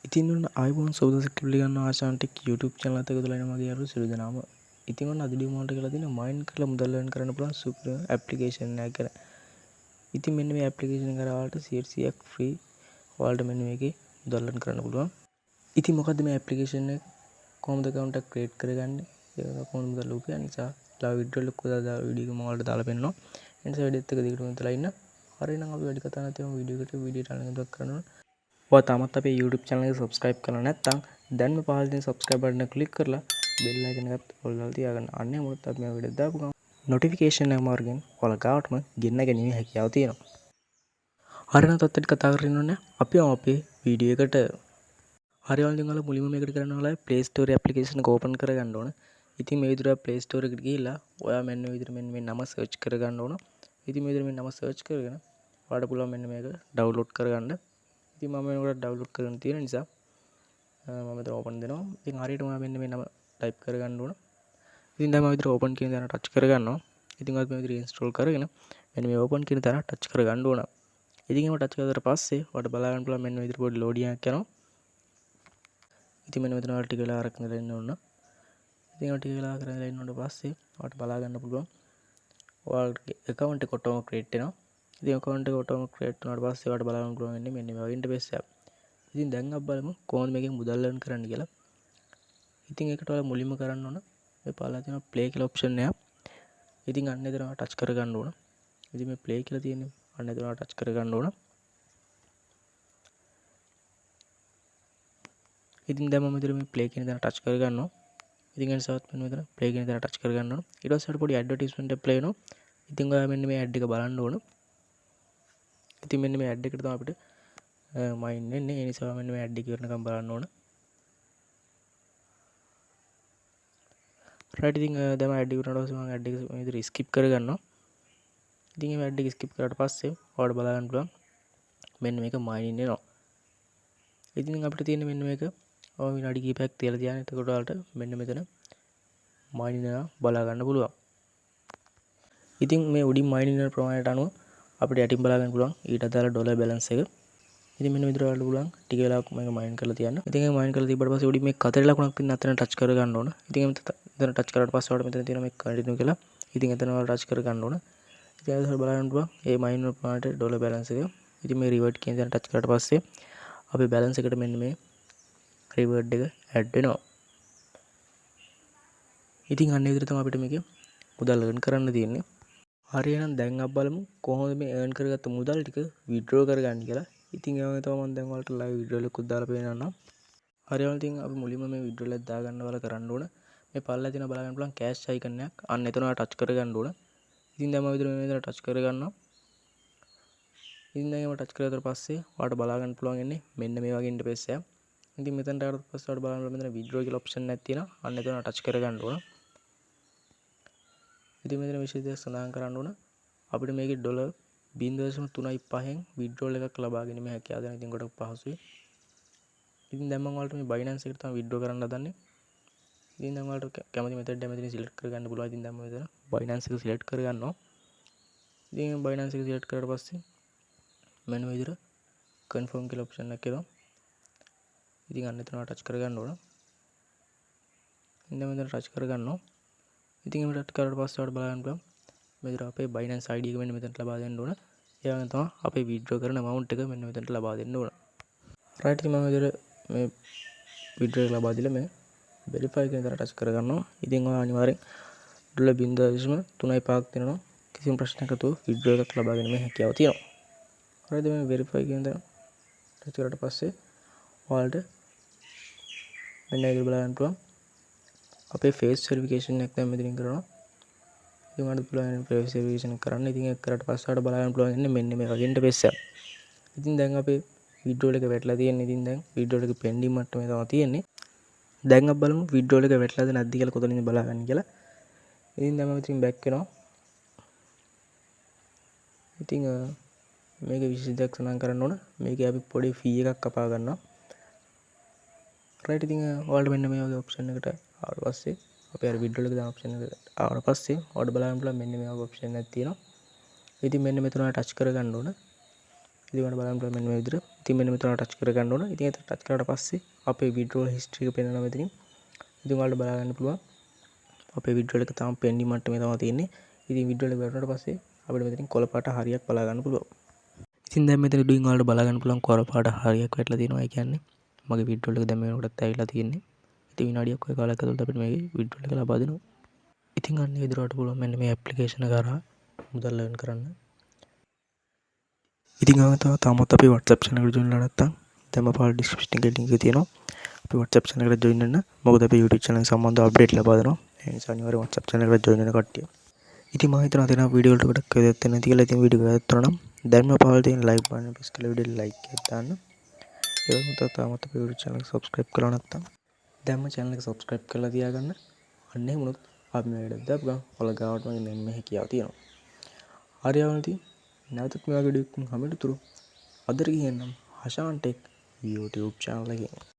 ඉතින් ඔන්න iPhone 14 පිළිගන්න ආශාන්ටික් YouTube channel එකකට දාලා එන මගේ අර සිළු දෙනාම. ඉතින් ඔන්න අද ඩියුම වලට කියලා තියෙන මයින් කරලා මුදල් earn කරන්න පුළුවන් සුපර් ඇප්ලිකේෂන් එකක් ගැන. ඉතින් මෙන්න මේ ඇප්ලිකේෂන් එක කරාට 100ක් ෆ්‍රී. ඔයාලට මෙන්න මේකේ මුදල් earn කරන්න පුළුවන්. ඉතින් මොකද්ද මේ ඇප්ලිකේෂන් එක? කොහොමද account එක create කරගන්නේ? ඒක කොහොමද මුදල් උපයන්නේ? නිසා ලා withdrawal එක කොහොමද වීඩියෝ එක මම ඔයාලට දාලා පෙන්නනවා. ඒ නිසා වීඩියෝත් එක දිගටම ඉතලා ඉන්න. හරිනම් අපි වැඩි කතා නැතිවම වීඩියෝ එකට අරගෙන කරනවා. ඔයා තාමත් අපේ YouTube channel එක subscribe කරලා නැත්නම් දැන්ම පහළ තියෙන subscribe button එක click කරලා bell icon එකත් all දාලා තියාගන්න. අන්නේ මොකද අපි මේ වීඩියෝ දාපු ගමන් notification එක මාර්ගෙන් ඔයාලා ගාවටම ගෙන්න ගැනීම හැකියාව තියෙනවා. හරිනම් තත්ත්වයට කතා කරගෙන ඉන්න අපි අපේ වීඩියෝ එකට හරි වලින් ඔයාලා මුලින්ම මේකට කරන්න ඕලා Play Store application එක open කරගන්න ඕන. ඉතින් මේ විදිහට Play Store එකට ගිහිල්ලා ඔයා මෙන්න මේ විදිහට මෙන්න මේ නම search කරගන්න ඕන. ඉතින් මේ විදිහට මේ නම search කරගෙන ඔයාලට පුළුවන් මෙන්න මේක download කරගන්න. ඉතින් මම මේකට ඩවුන්ලෝඩ් කරගෙන තියෙන නිසා මම මෙතන ඕපන් දෙනවා. ඉතින් හරියට මම මෙන්න මේ නම ටයිප් කරගන්න ඕන. ඉතින් දැන් මම විතර ඕපන් කියන තැන ටච් කරගන්නවා. ඉතින් ඔයත් මේ විතර ඉන්ස්ටෝල් කරගෙන මෙන්න මේ ඕපන් කියන තැන ටච් කරගන්න ඕන. ඉතින් එහෙම ටච් කරලා පස්සේ ඔයාලට බලා ගන්න පුළුවන් මෙන්න මේ විතර පොඩි ලෝඩින් එකක් යනවා. ඉතින් මෙන්න මෙතන ඔයාලට ටික වෙලාවක් ඉඳලා ඉන්න ඕන. ඉතින් ඔය ටික වෙලාවක් ඉඳලා ඉන්නකොට පස්සේ ඔයාලට බලා ගන්න පුළුවන් ඔයාලගේ account එක ඔටෝම ක්‍රියේට් වෙනවා. ඉතින් account එක ඔටෝම ක්‍රියේට් වුණාට පස්සේ ඔයාලට බලා ගන්න පුළුවන් වෙන්නේ මෙන්න මේ වගේ ඉන්ටර්ෆේස් එකක්. ඉතින් දැන් අපි බලමු කොහොමද මේකෙන් මුදල් earn කරන්න කියලා. ඉතින් ඒකට ඔයාලා මුලින්ම කරන්න ඕන මේ පහළ තියෙන play කියලා option එක. ඉතින් අන්න එතන ටච් කරගන්න ඕන. ඉතින් මේ play කියලා තියෙන්නේ අන්න එතන ටච් කරගන්න ඕන. ඉතින් දැන් මම මෙතන මේ play කියන දේ ටච් කරගන්නවා. ඉතින් ඒ නිසාත් මෙන්න මෙතන play කියන දේ ටච් කරගන්න ඕන. ඊට පස්සේ පොඩි ඇඩ්වර්ටයිස්මන්ට් එකක් play වෙනවා. ඉතින් ඔයා මෙන්න මේ ඇඩ් එක බලන්න ඕන. ඉතින් මෙන්න මේ ඇඩ් එකට තමයි අපිට මයින් එන්නේ. ඒ නිසා මෙන්න මේ ඇඩ් එක ඉවරනකම් බලන්න ඕන. රයිට් ඉතින් දැන් ඇඩ් එක ඉවරනට පස්සේ මම ඇඩ් එක මේ විදිහට ස්කිප් කරගන්නවා. ඉතින් මේ ඇඩ් එක ස්කිප් කරාට පස්සේ ඔයාලට බලා ගන්න පුළුවන් මෙන්න මේක මයින් එනවා. ඉතින් අපිට තියෙන මෙන්න මේක විනාඩි කිහිපයක් තියලා තියාගෙන එතකොට ඔයාලට මෙන්න මෙතන මයින් එනවා බලා ගන්න පුළුවන්. ඉතින් මේ උඩින් මයින් එන ප්‍රමාණයට අනුව අපිට යටින් බලා ගන්න පුළුවන් ඊට අදාළ ඩොලර් බැලන්ස් එක. ඉතින් මෙන්න විතර වලට පුළුවන් ටික වෙලාවක් මේක මයින් කරලා තියන්න. ඉතින් ඒක මයින් කරලා තිබ්බට පස්සේ උඩින් මේ කතරේ ලකුණක් තියෙන අතන ටච් කර ගන්න ඕන. ඉතින් එතන ටච් කරාට පස්සේ ඔයාලට මෙතන තියෙන මේ කන්ටිනියු කියලා. ඉතින් එතන ඔයාලා ටච් කර ගන්න ඕන. ඉතින් ඒක හරියට බලන්න පුළුවන් මේ මයින් වල ප්‍රමාණයට ඩොලර් බැලන්ස් එක. ඉතින් මේ රිවර්ට් කියන දේ ටච් කරාට පස්සේ අපේ බැලන්ස් එකට මෙන්න මේ රිවර්ඩ් එක ඇඩ් වෙනවා. ඉතින් අන්න ඒ විදිහට තමයි අපිට මේකේ මුදල් earn කරන්න තියෙන්නේ. හරි එහෙනම් දැන් අපි බලමු කොහොමද මේ earn කරගත්ත මුදල් ටික withdraw කරගන්නේ කියලා. ඉතින් ඒ වගේ තමයි මම දැන් ඔයාලට live withdrawal එකක් දාලා පේනන්නම්. හරි එහෙනම් ඉතින් අපි මුලින්ම මේ withdrawal එක දාගන්න වල කරන්න ඕන. මේ පල්ලා තියෙන බලා ගන්න පුළුවන් cash icon එකක්. අන්න එතන ටච් කරගන්න ඕන. ඉතින් දැන් මම විතර මේ විදිහට ටච් කරගන්නවා. ඉතින් දැන් ඒව ටච් කරලා පස්සේ ඔයාලට බලා ගන්න පුළුවන් ඉන්නේ මෙන්න මේ වගේ ඉන්ටර්ෆේස් එකක්. ඉතින් මෙතනට ආවට පස්සේ ඔයාලට බලන්න මෙතන withdraw කියලා option එකක් තියෙනවා. අන්න එතන ටච් කරගන්න ඕන. ඉතින් මෙතන විශේෂ දෙයක් සඳහන් කරන්න ඕන. අපිට මේකේ ඩොලර් 0.35න් withdrawal එකක් ලබා ගැනීම හැකියාව දැන් ඉතින් ගොඩක් පහසුයි. ඉතින් දැන් මම ඔයාලට මේ Binance එකට තමයි withdraw කරන්න හදන්නේ. ඉතින් දැන් ඔයාලට කැමති method එක මෙතන select කරගන්න පුළුවන්. ඉතින් දැන් මම මෙතන Binance එක select කරගන්නවා. ඉතින් Binance එක select කරලා පස්සේ මෙන්න මේ විදිහට confirm කියලා option එකක් එනවා. ඉතින් අන්න එතන ටච් කරගන්න ඕන. ඉතින් මෙතන ටච් කරගන්නවා. ඉතින් එහෙම ටච් කරලා පස්සේ ඔයාලට බලන්න පුළුවන් මෙතන අපේ Binance ID එක මෙන්න මෙතනට ලබා දෙන්න ඕන. ඒ වගේම තමයි අපේ withdraw කරන amount එක මෙන්න මෙතනට ලබා දෙන්න ඕන. right ඉතින් මම මෙතන මේ withdraw එක ලබා දීලා මේ verify කියන දේ ටච් කරගන්නවා. ඉතින් ඔයා අනිවාර්යෙන් ඩොලර් 0.35ක් දෙනවා. කිසිම ප්‍රශ්නයක් නැතුව withdraw එකක් ලබා ගැනීම හැකියාව තියෙනවා. right මේ verify කියන දේ ටච් කරලා පස්සේ ඔයාලට මෙන්න ඒක බලන්න පුළුවන්. අපේ face verification එක දැන් මෙතනින් කරනවා. ඉතින් ඔයාලට පුළුවන් face verification එක කරන්න. ඉතින් ඒක කරලා පස්සේ ඔයාලට බලන්න පුළුවන් ඉන්නේ මෙන්න මේ වගේ ඉන්ටර්ෆේස් එකක්. ඉතින් දැන් අපේ withdrawal එක වැටලා තියෙන්නේ. ඉතින් දැන් withdrawal එක pending මට්ටමේ තමයි තියෙන්නේ. දැන් අපි බලමු withdrawal එක වැටලාද නැද්ද කියලා කොතනින්ද බලාගන්න කියලා. ඉතින් දැන් මම ඉතින් back වෙනවා. ඉතින් මේක විශේෂ දෙයක් සඳහන් කරන්න ඕන. මේකේ අපි පොඩි fee එකක් කපා ගන්නවා. right ඉතින් ඔයාලට මෙන්න මේ වගේ option එකට ආවට පස්සේ අපේ අර withdrawal එක දාන option එකට ආවට පස්සේ ඔයාලට බලන්න පුළුවන් මෙන්න මේ වගේ option එකක් තියෙනවා. ඉතින් මෙන්න මෙතන touch කරගන්න ඕන. ඉතින් ඔයාලට බලන්න පුළුවන් මෙන්න මේ විදිහට. ඉතින් මෙන්න මෙතන ටච් කර ගන්න ඕන. ඉතින් ඒක ටච් කරාට පස්සේ අපේ withdrawal history එක පෙන්වනවා මෙතනින්. ඉතින් ඔයාලට බලා ගන්න පුළුවන් අපේ withdrawal එක තාම pending මට්ටමේ තමයි තියෙන්නේ. ඉතින් withdrawal එක වැටුණාට පස්සේ අපිට මෙතනින් කොළ පාට හරියක් බලා ගන්න පුළුවන්. ඉතින් දැන් මෙතන ඩුයින් ඔයාලට බලා ගන්න පුළුවන් කොළ පාට හරියක් වැටලා තියෙනවා. ඒ කියන්නේ මගේ withdrawal එක දැන් මේ වෙනකොටත් ඇවිල්ලා තියෙන්නේ. ඉතින් විනාඩියක් වගේ කාලයක් ඇතුළත අපිට මේ withdrawal එක ලබා දෙනවා. ඉතින් අන්න ඒ විදිහට පුළුවන් මෙන්න මේ ඇප්ලිකේෂන කරා මුදල් earn කරන්න. ඉතින් තාමත් අපේ WhatsApp channel එකට join වෙලා නැත්නම් දැන්ම පාල description එකේ link එක තියෙනවා. අපේ WhatsApp channel එකට join වෙන්න. මොකද අපේ YouTube channel එක සම්බන්ධව update ලබා දෙනවා. ඒ නිසා අනිවාර්යයෙන් WhatsApp channel එකට join වෙන කට්ටිය. ඉතින් මම හිතනවා තේරෙන වීඩියෝ වලට ගොඩක් වැදගත් වෙන නැති කියලා. ඉතින් වීඩියෝ වැදගත් වුණා නම් දැන්ම පාල තියෙන like button එක press කරලා වීඩියෝ like එකක් දාන්න. ඒ වගේම තාමත් අපේ YouTube channel එක subscribe කරලා නැත්නම් දැන්ම channel එක subscribe කරලා තියාගන්න. අන්න එහෙම වුණොත් අපි මේ වීඩියෝ දාපු ගමන් ඔයාලා ගාවට මගේ මෙන්න හැකියාව තියෙනවා. හරියවනේ නැවතත් මේ වගේ වීඩියෝ එකකින් හම්බෙන්න තුරු අදට කියන්නම් හෂාන් ටෙක් YouTube channel එකේ